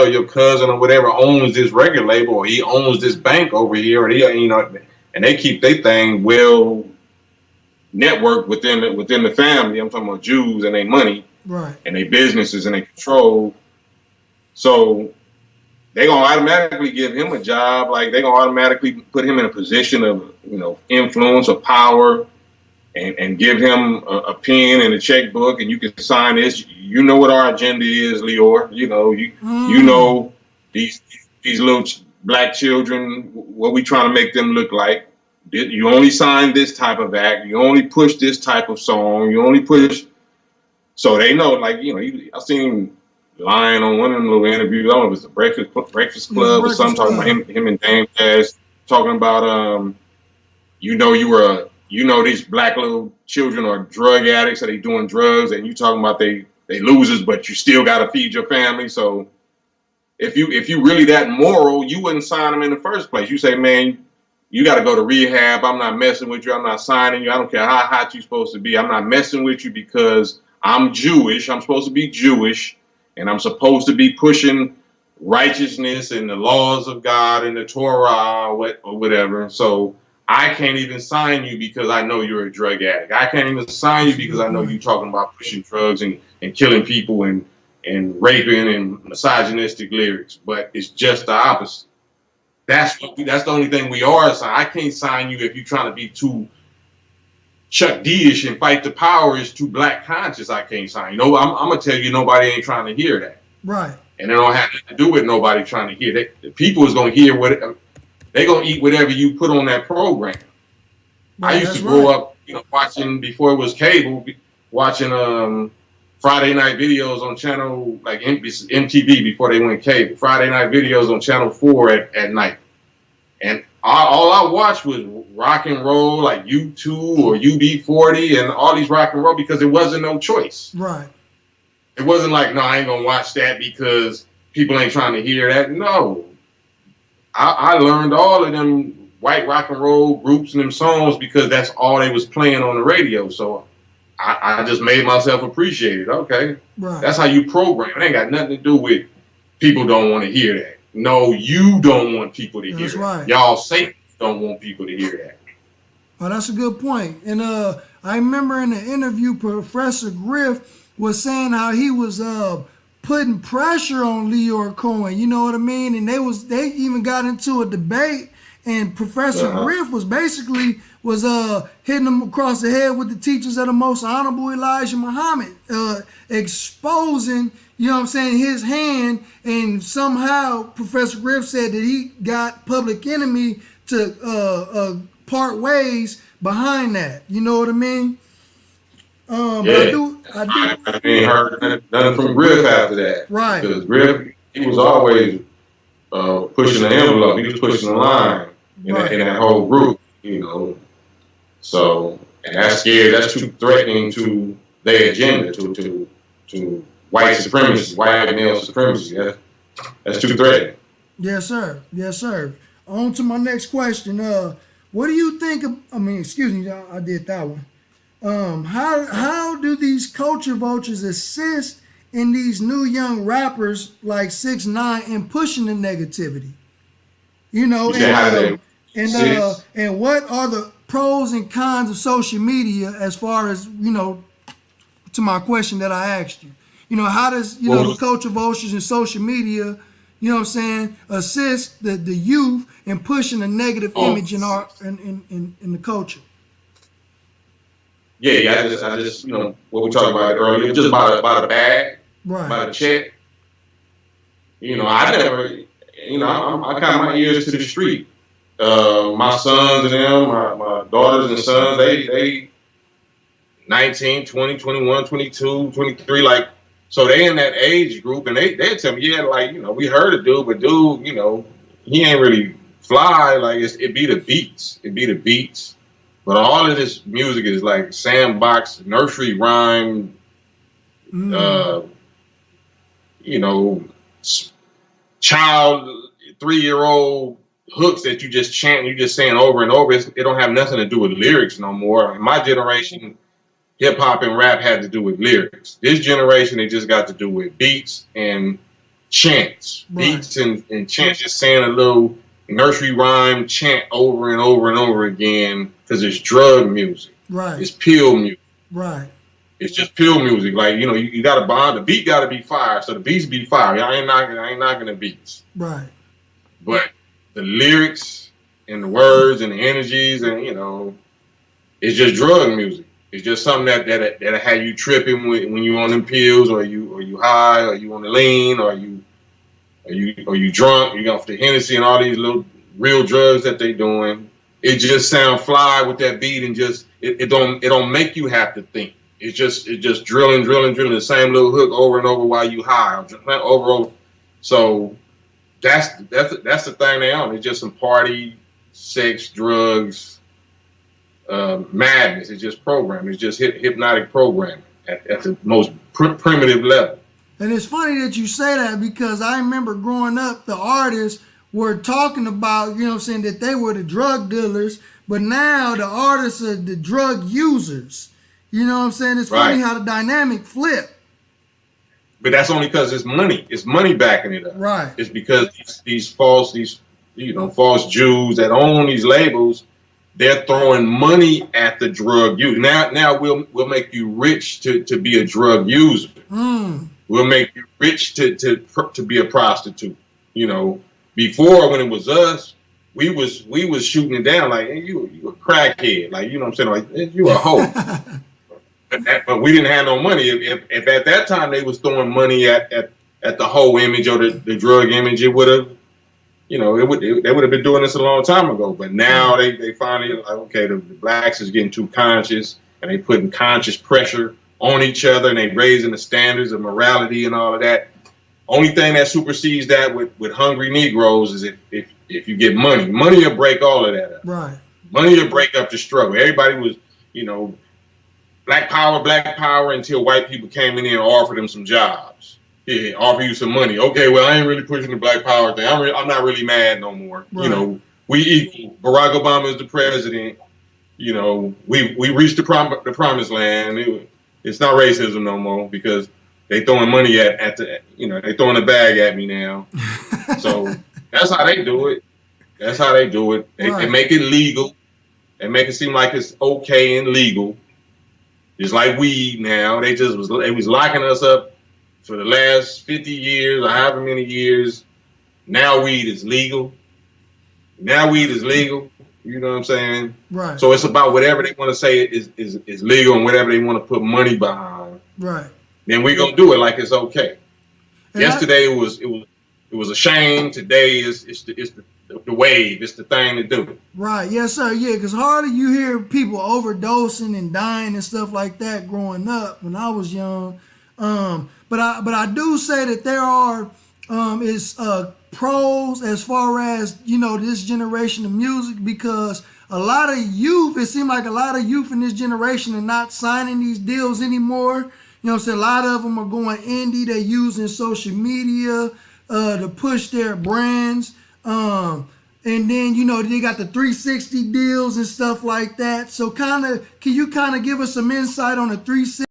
your cousin or whatever owns this record label, or he owns this bank over here, or and they keep their thing well networked within the family. I'm talking about Jews and their money, right, and their businesses and their control. So they gonna automatically give him a job. Like they gonna automatically put him in a position of influence or power, and give him a pen and a checkbook, and you can sign this. You know what our agenda is, Leor. You know these little black children, what we trying to make them look like. You only sign this type of act. You only push this type of song. You only push. So they know, like, I seen lying on one of them little interviews. I don't know if it's the Breakfast Club or something, talking about him and Dame Dash talking about these black little children are drug addicts, are they doing drugs, and you talking about they losers, but you still got to feed your family. So if you really that moral, you wouldn't sign them in the first place. You say, man, you got to go to rehab. I'm not messing with you. I'm not signing you. I don't care how hot you're supposed to be. I'm not messing with you because I'm Jewish. I'm supposed to be Jewish, and I'm supposed to be pushing righteousness and the laws of God and the Torah or whatever. So I can't even sign you because I know you're a drug addict. I can't even sign you because I know you're talking about pushing drugs and killing people and raping and misogynistic lyrics. But it's just the opposite. That's the only thing we are signing. I can't sign you if you're trying to be too Chuck D-ish and fight the powers too black conscious. I can't sign you. I'm gonna tell you, nobody ain't trying to hear that. Right. And it don't have to do with nobody trying to hear that. The people is gonna hear what they're gonna eat whatever you put on that program. Right, I used to grow up, watching before it was cable, watching Friday night videos on channel like MTV before they went cable. Friday night videos on channel 4 at night, and all I watched was rock and roll, like U2 or UB40 and all these rock and roll, because it wasn't no choice. Right. It wasn't like, no, I ain't gonna watch that because people ain't trying to hear that. No, I learned all of them white rock and roll groups and them songs because that's all they was playing on the radio. So I just made myself appreciate it. Okay, right. That's how you program. It ain't got nothing to do with people don't want to hear that. No, you don't want people to hear that. Y'all say don't want people to hear that. Oh, that's a good point. And I remember in the interview, Professor Griff was saying how he was putting pressure on Leor Cohen. You know what I mean? And they even got into a debate, and Professor Griff was basically hitting him across the head with the teachings of the Most Honorable Elijah Muhammad, exposing, his hand. And somehow Professor Griff said that he got Public Enemy to part ways behind that. You know what I mean? But I ain't heard nothing from Griff after that. Right. Because Griff, he was always pushing the envelope. He was pushing the line in that whole group, So, and that's scary. That's too threatening to their agenda, to white supremacy, white male supremacy. That's too threatening. Yes, sir. Yes, sir. On to my next question. What do you think of, excuse me, I did that one. How do these culture vultures assist in these new young rappers like 6ix9ine in pushing the negativity? And what are the pros and cons of social media as far as, to my question that I asked you? How does, the culture vultures and social media, assist the youth in pushing a negative image in the culture? Yeah, I just what we talked about earlier, just about a bag, right, about a check. I never, I got my ears to the street. My sons and them, my daughters and sons, they 19, 20, 21, 22, 23, like, so they in that age group, and they tell me, we heard a dude, but dude, he ain't really fly. Like, it be the beats. But all of this music is like sandbox, nursery rhyme, child, 3-year-old hooks that you just chant, you just saying over and over. It don't have nothing to do with lyrics no more. In my generation, hip hop and rap had to do with lyrics. This generation, it just got to do with beats and chants, Right. beats and chants, just saying a little nursery rhyme chant over and over and over again because it's drug music. Right. It's pill music. Right. It's just pill music. Like, you know, you got to bond. The beat got to be fire. So the beats be fire. I ain't knocking the beats. Right. But the lyrics and the words and the energies and, you know, it's just drug music. It's just something that have you tripping when you on them pills, or you high, or you on the lean, or you drunk. You got off the Hennessy and all these little real drugs that they doing. It just sound fly with that beat, and just it don't make you have to think. It's just drilling the same little hook over and over while you high, over. So that's the thing they on. It's just some party, sex, drugs. Madness. It's just programming. It's just hypnotic programming at the most primitive level. And it's funny that you say that, because I remember growing up, the artists were talking about, you know what I'm saying, that they were the drug dealers, but now the artists are the drug users. You know what I'm saying? It's funny how the dynamic flip. But that's only because it's money. It's money backing it up. Right. It's because these false Jews that own these labels, they're throwing money at the drug use. Now we'll make you rich to be a drug user. We'll make you rich to be a prostitute. You know, before, when it was us, we was shooting it down like, hey, you a crackhead, like, you know what I'm saying, like, you a hoe. But we didn't have no money. If at that time they was throwing money at the whole image or the drug image, it would have. You know, they would have been doing this a long time ago, but now they finally like, okay, the blacks is getting too conscious, and they putting conscious pressure on each other, and they raising the standards of morality and all of that. Only thing that supersedes that with hungry Negroes is if you get money. Money will break all of that up. Right. Money will break up the struggle. Everybody was, you know, black power until white people came in there and offered them some jobs. Yeah, offer you some money. Okay, well, I ain't really pushing the black power thing. I'm not really mad no more. Right. You know, we equal. Barack Obama is the president. You know, we reached the promised land. It's not racism no more, because they throwing money at the, you know, they throwing a bag at me now. So that's how they do it. That's how they do it. They make it legal. They make it seem like it's okay and legal. Just like weed now. They was locking us up for the last 50 years or however many years. Now weed is legal. You know what I'm saying? Right. So it's about whatever they want to say is legal, and whatever they want to put money behind. Right. Then we're gonna do it like it's okay. And yesterday it was a shame. Today it's the wave. It's the thing to do. Right. Yes, sir. Yeah, because hardly you hear people overdosing and dying and stuff like that growing up when I was young. But I do say that there are pros as far as, you know, this generation of music, because a lot of youth, it seems like a lot of youth in this generation are not signing these deals anymore. You know what I'm saying? A lot of them are going indie. They're using social media to push their brands. And then, you know, they got the 360 deals and stuff like that. So can you give us some insight on the 360?